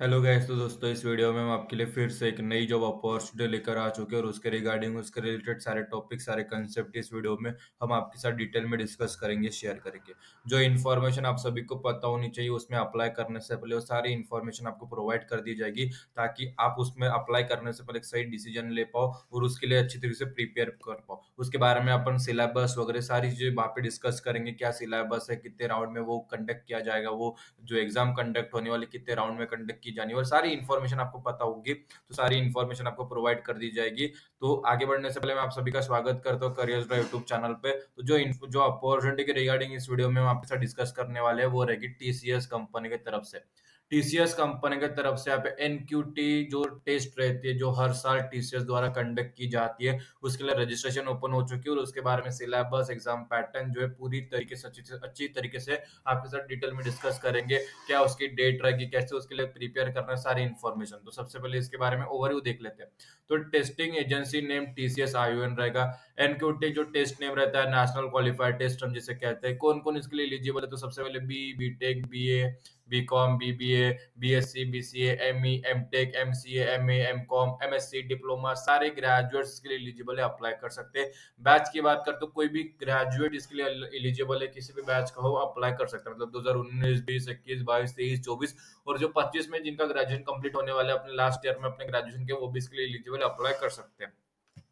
Hello guys. तो दोस्तों, इस वीडियो में हम आपके लिए फिर से एक नई जॉब अपॉर्चुनिटी लेकर आ चुके हैं और उसके रिगार्डिंग उसके रिलेटेड सारे टॉपिक सारे कंसेप्ट इस वीडियो में हम आपके साथ डिटेल में डिस्कस करेंगे, शेयर करेंगे। जो इन्फॉर्मेशन आप सभी को पता होनी चाहिए, उसमें अप्लाई करने से पहले वो सारी इन्फॉर्मेशन आपको प्रोवाइड कर दी जाएगी, ताकि आप उसमें अप्लाई करने से पहले एक सही डिसीजन ले पाओ और उसके लिए अच्छी तरीके से प्रिपेयर कर पाओ। उसके बारे में अपन सिलेबस वगैरह सारी चीजें वहाँ पे डिस्कस करेंगे। क्या सिलेबस है, कितने राउंड में वो कंडक्ट किया जाएगा, वो जो एग्जाम कंडक्ट होने वाले कितने राउंड में कंडक्ट की जानी है, और सारी इन्फॉर्मेशन आपको पता होगी। तो सारी इन्फॉर्मेशन आपको प्रोवाइड कर दी जाएगी। तो आगे बढ़ने से पहले मैं आप सभी का स्वागत करता हूँ करियर ड्राइव यूट्यूब चैनल पे। तो जो अपॉर्चुनिटी के रिगार्डिंग इस वीडियो में हम आपके साथ डिस्कस करने वाले हैं, वो रहेगी टीसीएस कंपनी की तरफ से। टीसीएस कंपनी की तरफ से यहाँ पे एनक्यूटी जो टेस्ट रहती है, जो हर साल टीसीएस द्वारा कंडक्ट की जाती है, उसके लिए रजिस्ट्रेशन ओपन हो चुकी है। और उसके बारे में सिलेबस, एग्जाम पैटर्न जो है पूरी तरीके से अच्छी तरीके से आपके साथ डिटेल में डिस्कस करेंगे। क्या उसकी डेट रहेगी, कैसे उसके लिए प्रिपेयर करना है, सारी इन्फॉर्मेशन। तो सबसे पहले इसके बारे में ओवरव्यू देख लेते हैं। तो testing agency name TCS ION रहेगा। एनक्यूटी जो टेस्ट नेम रहता है, नेशनल क्वालिफाइड टेस्ट हम जिसे कहते हैं। कौन कौन इसके लिए एलिजिबल है? तो सबसे पहले BTech, BA, BCom, BBA, BSc, BCA, ME, MTech, MCA, MA, MCom, MSc, diploma, सारे ग्रेजुएट्स इसके लिए एलिजिबल है, अप्लाई कर सकते हैं। बैच की बात करते तो कोई भी ग्रेजुएट इसके लिए एलिजिबल है, किसी भी बैच का हो अप्लाई कर सकता है। मतलब 2019, 20, 21, 22, 23, 24 और जो 25 में जिनका ग्रेजुएशन कंप्लीट होने वाला है अपने लास्ट ईयर में अपने ग्रेजुएशन के, वो भी इसके लिए एलिजिबल अप्लाई कर सकते हैं।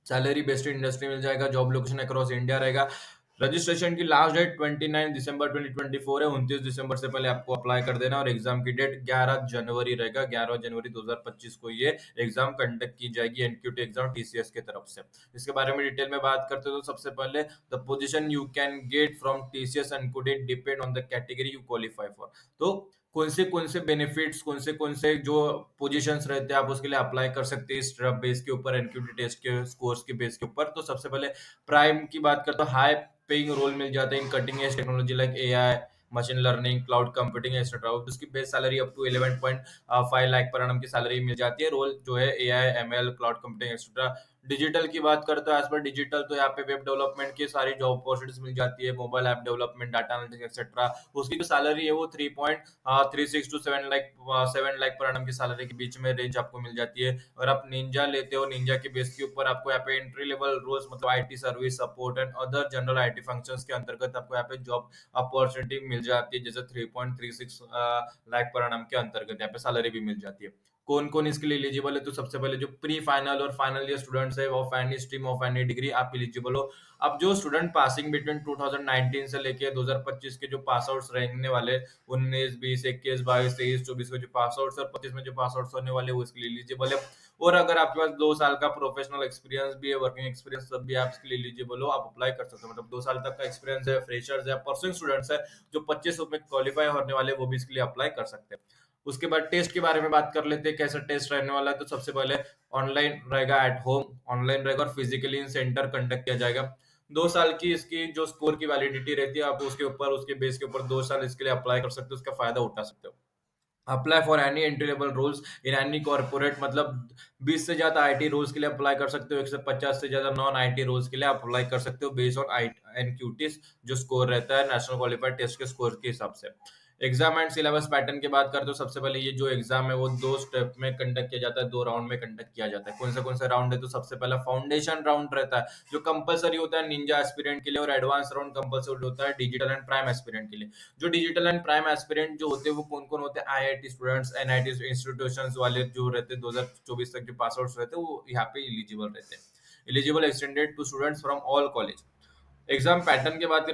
सैलरी बेस्ड इंडस्ट्री मिल जाएगा। जॉब लोकेशन अक्रॉस इंडिया रहेगा। रजिस्ट्रेशन की लास्ट डेट 29 दिसंबर 2024 है। 29 दिसंबर से पहले आपको अप्लाई कर देना। और एग्जाम की डेट 11 जनवरी रहेगा। 11 जनवरी 2025 को ये एग्जाम कंडक्ट की जाएगी, एनक्यूटी एग्जाम टीसीएस की तरफ से। इसके बारे में डिटेल में बात करते हैं तो सबसे पहले the position you can get from TCS NQT depend on the category you qualify for. तो कौन से बेनिफिट्स, कौन से जो पोजीशंस रहते हैं, आप उसके लिए अप्लाई कर सकते हैं इस बेस के ऊपर, एनक्यूटी टेस्ट के स्कोर्स के बेस के ऊपर। तो सबसे पहले प्राइम की बात करते हैं, हाई पेइंग रोल मिल जाता है in cutting edge technology like AI, machine learning, cloud computing etcetera. उसकी base salary up to 11.5 lakh per annum की सैलरी मिल जाती है। रोल जो है AI, ML, cloud computing etcetera. Digital की बात करते हैं, एज पर डिजिटल तो यहाँ पे वेब डेवलपमेंट की सारी जॉब अपॉर्चुनिटीज मिल जाती है, mobile app development, data analytics etcetera. उसकी जो सैलरी है वो 3.36 टू 7 लाख पर annum की सैलरी के बीच में रेंज आपको मिल जाती है। और आप निंजा लेते हो, निंजा के बेस के ऊपर आपको यहाँ पे एंट्री लेवल रोल्स मतलब IT service support and other general IT functions के अंतर्गत आपको यहाँ पे जॉब अपॉर्चुनिटी मिल जाती है, जैसे 3.36 लाख पर annum के अंतर्गत यहाँ पे सैलरी भी मिल जाती है। कौन कौन इसके लिए एलिजिबल है? तो सबसे पहले जो प्री फाइनल और फाइनल ईयर स्टूडेंट्स है, of any stream, of any degree, आप एलिजिबल हो। अब जो स्टूडेंट पासिंग बिटवीन 2019 से लेके 2025 के जो पास आउट्स रहने वाले, 19, 20, 21, 22, 23, 24 के जो पास आउट्स और 25 में जो पास आउट्स होने वाले, वो इसके लिए एलिजिबल है। और अगर आपके पास 2 साल का प्रोफेशनल एक्सपीरियंस भी है, वर्किंग एक्सपीरियंस, तब भी आप इसके लिए एलिजिबल हो, आप अप्लाई कर सकते हो। मतलब 2 साल तक का एक्सपीरियंस है, फ्रेशर्स है, परसुइंग स्टूडेंट्स है, जो 25 में क्वालिफाई होने वाले, वो भी इसके लिए अप्लाई कर सकते हैं। उसके बाद टेस्ट के बारे में बात कर लेते हैं, कैसा टेस्ट रहने वाला है। तो सबसे पहले ऑनलाइन रहेगा, एट होम ऑनलाइन रहेगा, और फिजिकली इन सेंटर कंडक्ट किया जाएगा। 2 साल की इसकी जो स्कोर की वैलिडिटी रहती है, आप उसके ऊपर, उसके बेस के ऊपर 2 साल इसके लिए अप्लाई कर सकते हो, उसका फायदा उठा सकते हो। Apply for any entry level roles in any corporate, मतलब 20 से ज्यादा आईटी रोल्स के लिए अप्लाई कर सकते हो, 150 से ज्यादा नॉन आईटी रोल्स के लिए आप अप्लाई कर सकते हो, बेस्ड ऑन आई एनक्यूटीज जो स्कोर रहता है नेशनल क्वालिफाइड टेस्ट के स्कोर के हिसाब से। एग्जाम एंड सिलेबस पैटर्न की बात करते हो, सबसे पहले ये जो एग्जाम है वो 2 स्टेप में कंडक्ट किया जाता है, 2 राउंड में कंडक्ट किया जाता है। कौन से राउंड है? तो सबसे पहला फाउंडेशन राउंड रहता है, जो कंपलसरी होता है निंजा एस्पिरेंट के लिए, और एडवांस राउंड कंपलसरी होता है डिजिटल एंड प्राइम एस्पिरेंट के लिए। जो डिजिटल एंड प्राइम एस्पिरेंट जो होते हैं, वो कौन कौन होते हैं? आईआईटी स्टूडेंट्स, एनआईटी इंस्टीट्यूशंस वाले जो रहते हैं, 2024 तक जो पास आउट रहते हैं, वो यहाँ पे एलिजिबल रहते हैं। Eligible extended to students from all college. Exam pattern के बात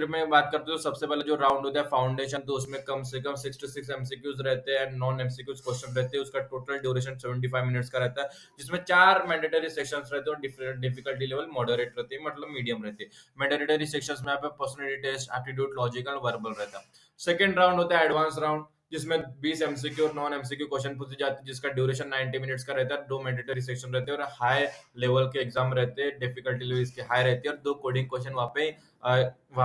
करते हो, सबसे पहले जो राउंड होता है फाउंडेशन, तो उसमें कम से कम 66 एमसीक्यूज रहते हैं, नॉन एमसीक्यूज क्वेश्चन रहते हैं। उसका टोटल ड्यूरेशन 75 मिनट्स का रहता है, जिसमें 4 मैंडेटरी सेक्शंस रहते हैं और डिफरेंट डिफिकल्टी लेवल मॉडरेट रहती है, मतलब मीडियम रहती है। मैंडेटरी सेक्शंस में यहाँ पे personality test, aptitude, logical, verbal रहता है। सेकंड राउंड होता है एडवांस राउंड, जिसमें 20 एमसीक्यू और नॉन एमसीक्यू क्वेश्चन पूछे जाते हैं, जिसका ड्यूरेशन 90 मिनट्स का रहता है। 2 मैंडेटरी सेक्शन रहते हैं और हाई लेवल के एग्जाम रहते हैं, डिफिकल्टी लेवल इसके हाई रहती है, और 2 कोडिंग क्वेश्चन वहाँ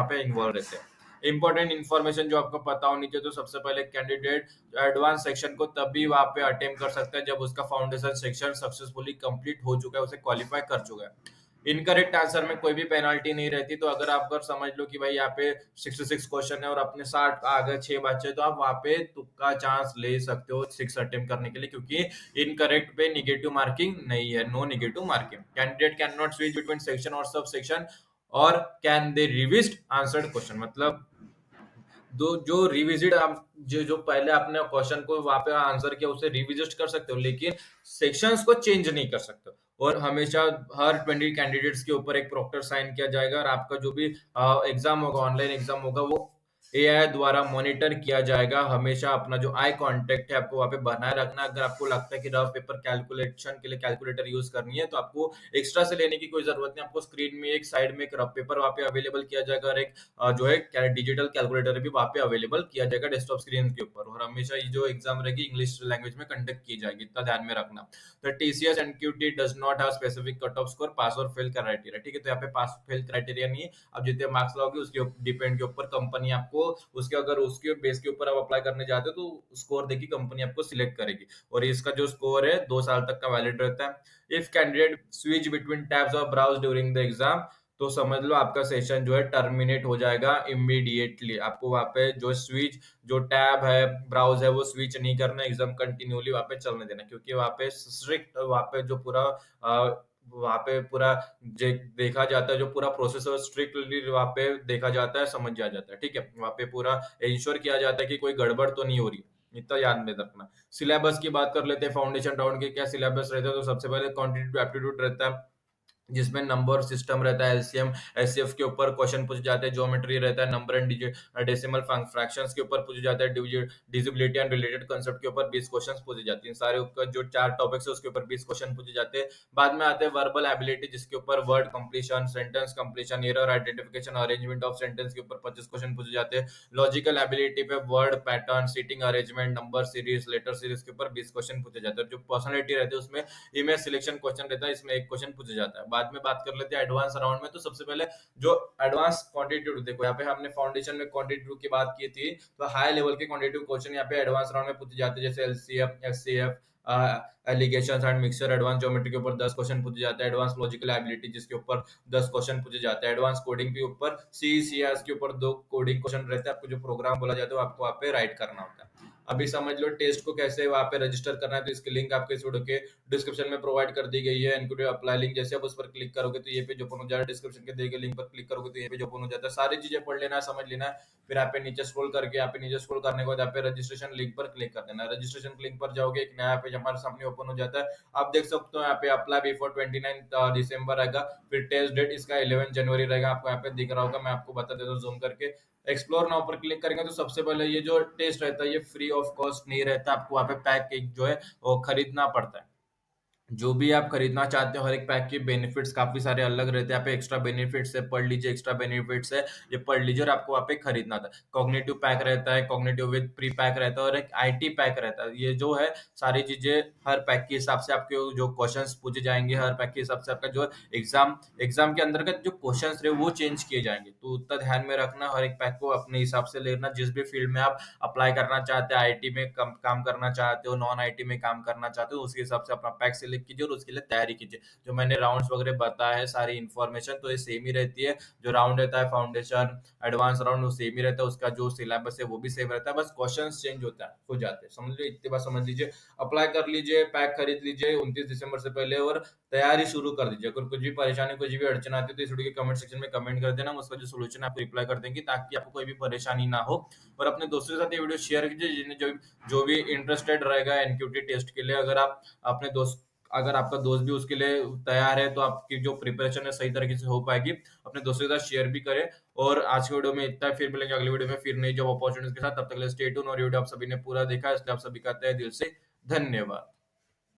पे इन्वॉल्व रहते हैं। इंपॉर्टेंट इन्फॉर्मेशन जो आपको पता होनी चाहिए, तो सबसे पहले कैंडिडेट एडवांस सेक्शन को तभी वहाँ पे अटेम्प्ट कर सकता है जब उसका फाउंडेशन सेक्शन सक्सेसफुली कंप्लीट हो चुका है, उसे क्वालिफाई कर चुका है। इनकरेक्ट आंसर में कोई भी पेनल्टी नहीं रहती। तो अगर आप अगर समझ लो कि भाई यहाँ पे 66 क्वेश्चन है और अपने 60 आ गए 6 बच्चे, तो आप वहां पे तुक्का चांस ले सकते हो 6 अटेम्प्ट करने के लिए, क्योंकि इनकरेक्ट पे निगेटिव मार्किंग नहीं है, no negative marking. Candidate can not switch between section और सब सेक्शन और can they revised answered question, मतलब दो जो रिविजिट आप जो जो पहले आपने क्वेश्चन को वहां पे आंसर किया उसे रिविजिट कर सकते हो, लेकिन सेक्शंस को चेंज नहीं कर सकते। और हमेशा हर 20 कैंडिडेट्स के ऊपर एक प्रॉक्टर साइन किया जाएगा, और आपका जो भी एग्जाम होगा, ऑनलाइन एग्जाम होगा, वो एआई द्वारा मॉनिटर किया जाएगा। हमेशा अपना जो आई कांटेक्ट है आपको वहां पे बनाए रखना। अगर आपको लगता है कि रफ पेपर कैलकुलेशन के लिए कैलकुलेटर यूज करनी है, तो आपको एक्स्ट्रा से लेने की कोई जरूरत नहीं। आपको स्क्रीन में एक साइड में एक रफ पेपर वहां पे अवेलेबल किया जाएगा, और एक जो है डिजिटल कैलकुलेटर भी वहां पे अवेलेबल किया जाएगा डेस्कटॉप स्क्रीन के ऊपर। और हमेशा ये जो एग्जाम रहेगी इंग्लिश लैंग्वेज में कंडक्ट की जाएगी, इतना ध्यान में रखना। The TCS NQT does not have specific cut off score pass और फेल क्राइटेरिया, ठीक है। तो यहाँ पे पास फेल क्राइटेरिया नहीं है। अब जितने मार्क्स लाओगे उसके डिपेंड के ऊपर कंपनी आपको उसके अगर उसके बेस के ऊपर आप अप्लाई करने जाते हो तो स्कोर देखी कंपनी आपको सिलेक्ट करेगी। और इसका जो स्कोर है 2 साल तक का वैलिड रहता है। If candidate switch between tabs और ब्राउज ड्यूरिंग द एग्जाम, तो समझ लो आपका सेशन जो है टर्मिनेट हो जाएगा इमीडिएटली। आपको वहां पे जो स्विच जो टैब है ब्राउज है वो स्विच नहीं करना, एग्जाम कंटिन्यूली वहां पे चलने देना, क्योंकि वहां पे स्ट्रिक्ट वहां पे जो पूरा वहां पे पूरा देखा जाता है, जो पूरा प्रोसेस है स्ट्रिक्टली वहां पे देखा जाता है, समझ आ जाता है, ठीक है। वहां पे पूरा इंश्योर किया जाता है कि कोई गड़बड़ तो नहीं हो रही, इतना याद में रखना। सिलेबस की बात कर लेते हैं, फाउंडेशन राउंड के क्या सिलेबस रहता है। तो सबसे पहले क्वांटिटेटिव एप्टीट्यूड रहता है, जिसमें नंबर सिस्टम रहता है, एलसीएम एचसीएफ के ऊपर क्वेश्चन पूछे जाते हैं, ज्योमेट्री रहता है, नंबर एंड डेसिमल फ्रैक्शंस के ऊपर पूछे जाते हैं, डिविजिबिलिटी एंड रिलेटेड कांसेप्ट के ऊपर 20 क्वेश्चंस पूछे जाते हैं। सारे ऊपर जो 4 टॉपिक्स है उसके ऊपर 20 क्वेश्चन पूछे जाते हैं। बाद में आते हैं वर्बल एबिलिटी, जिसके ऊपर word completion, sentence completion, error identification, arrangement of sentence के ऊपर 25 क्वेश्चन पूछे जाते हैं। लॉजिकल एबिलिटी पे word pattern, seating arrangement, number series, letter series के ऊपर 20 क्वेश्चन पूछे जाते हैं। जो पर्सनैलिटी रहती है उसमें इमेज सिलेक्शन क्वेश्चन रहता है, इसमें 1 क्वेश्चन पूछा जाता है। बाद में बात कर लेते हैं एडवांस राउंड में। तो सबसे पहले जो एडवांस क्वांटिटेटिव, देखो यहाँ पे हमने फाउंडेशन में क्वांटिटेटिव की बात की थी, तो हाई लेवल के क्वांटिटेटिव क्वेश्चन यहाँ पे एडवांस राउंड में पूछे जाते हैं, जैसे LCF, HCF, allegations and mixture. Advance geometry के ऊपर 10 क्वेश्चन पूछे जाते हैं। एडवांस लॉजिकल एबिलिटी जिसके ऊपर 10 क्वेश्चन पूछे जाते हैं। एडवांस कोडिंग के ऊपर सीसीएस के ऊपर 2 कोडिंग क्वेश्चन रहते हैं। आपको जो प्रोग्राम बोला जाता है आपको वहाँ पे राइट करना होता है। अभी समझ लो टेस्ट को कैसे वहां पे रजिस्टर करना है, तो इसकी लिंक आपके इस वीडियो के डिस्क्रिप्शन में प्रोवाइड कर दी गई है। एनक्यूटी अप्लाई लिंक, जैसे आप उस पर क्लिक करोगे तो ये पेज ओपन हो जाएगा। डिस्क्रिप्शन के दिए गए लिंक पर क्लिक करोगे तो ये पेज ओपन हो जाता है। सारी चीजें पढ़ लेना है, समझ लेना है। फिर यहाँ पे नीचे स्क्रॉल करके, यहाँ पे नीचे स्क्रॉल करने के बाद यहाँ पे रजिस्ट्रेशन लिंक पर क्लिक कर देना है। रजिस्ट्रेशन लिंक पर जाओगे, एक नया पेज हमारे सामने ओपन हो जाता है। आप देख सकते हो यहाँ पे अप्लाई बिफोर 29 दिसंबर रहेगा। फिर टेस्ट डेट इसका 11 जनवरी रहेगा, आपको यहाँ पे दिख रहा होगा, मैं आपको बता देता हूँ जूम करके। एक्सप्लोर नाउ पर क्लिक करेंगे तो सबसे पहले ये जो टेस्ट रहता है ये फ्री ऑफ कॉस्ट नहीं रहता, आपको वहाँ पे पैक एक जो है वो खरीदना पड़ता है। जो भी आप खरीदना चाहते हो, हर एक पैक के बेनिफिट्स काफी सारे अलग रहते हैं। यहाँ पे एक्स्ट्रा बेनिफिट्स है, पढ़ लीजिए, एक्स्ट्रा बेनिफिट्स है, ये पढ़ लीजिए और आपको वहाँ पे खरीदना था। कॉग्निटिव पैक रहता है, कॉग्निटिव विद प्री पैक रहता है, और एक आईटी पैक रहता है। ये जो है सारी चीजें हर पैक के हिसाब से आपके जो क्वेश्चंस पूछे जाएंगे, हर पैक के हिसाब से आपका जो एग्जाम एग्जाम के अंतर्गत जो क्वेश्चंस रहे वो चेंज किए जाएंगे। तो उतना ध्यान में रखना, हर एक पैक को अपने हिसाब से लेना। जिस भी फील्ड में आप अप्लाई करना चाहते हैं, आईटी में काम करना चाहते हो, नॉन आईटी में काम करना चाहते हो, उसके हिसाब से अपना पैक सिलेक्ट कीजिए और उसके लिए तैयारी कीजिए। जो मैंने राउंड्स वगैरह बताया है सारी इन्फॉर्मेशन तो ये सेम ही रहती है। जो राउंड रहता है फाउंडेशन एडवांस राउंड वो सेम ही रहता है, उसका जो सिलेबस है वो भी सेम रहता है, बस क्वेश्चन चेंज होता है हो जाते हैं। समझ लीजिए, इतनी बात समझ लीजिए। अप्लाई कर लीजिए, पैक खरीद लीजिए 29 दिसंबर से पहले, और तैयारी शुरू कर दीजिए। अगर कुछ भी परेशानी, कुछ भी अड़चन आती है तो इस वीडियो के कमेंट सेक्शन में कमेंट कर देना, उसका जो सोल्यूशन आपको रिप्लाई कर देंगे, ताकि आपको कोई भी परेशानी ना हो। और अपने दोस्तों के साथ ये वीडियो शेयर कीजिए, जिन्हें जो भी इंटरेस्टेड रहेगा एनक्यूटी टेस्ट के लिए। अगर आप अपने दोस्त अगर आपका दोस्त भी उसके लिए तैयार है तो आपकी जो प्रिपरेशन है सही तरीके से हो पाएगी। अपने दोस्तों के साथ शेयर भी करें। और आज के वीडियो में इतना, फिर मिलेंगे अगले वीडियो में फिर नई जॉब अपॉर्चुनिटीज के साथ। तब तक के लिए स्टे ट्यून। और वीडियो आप सभी ने पूरा देखा, इसलिए आप सभी का तहे दिल से धन्यवाद।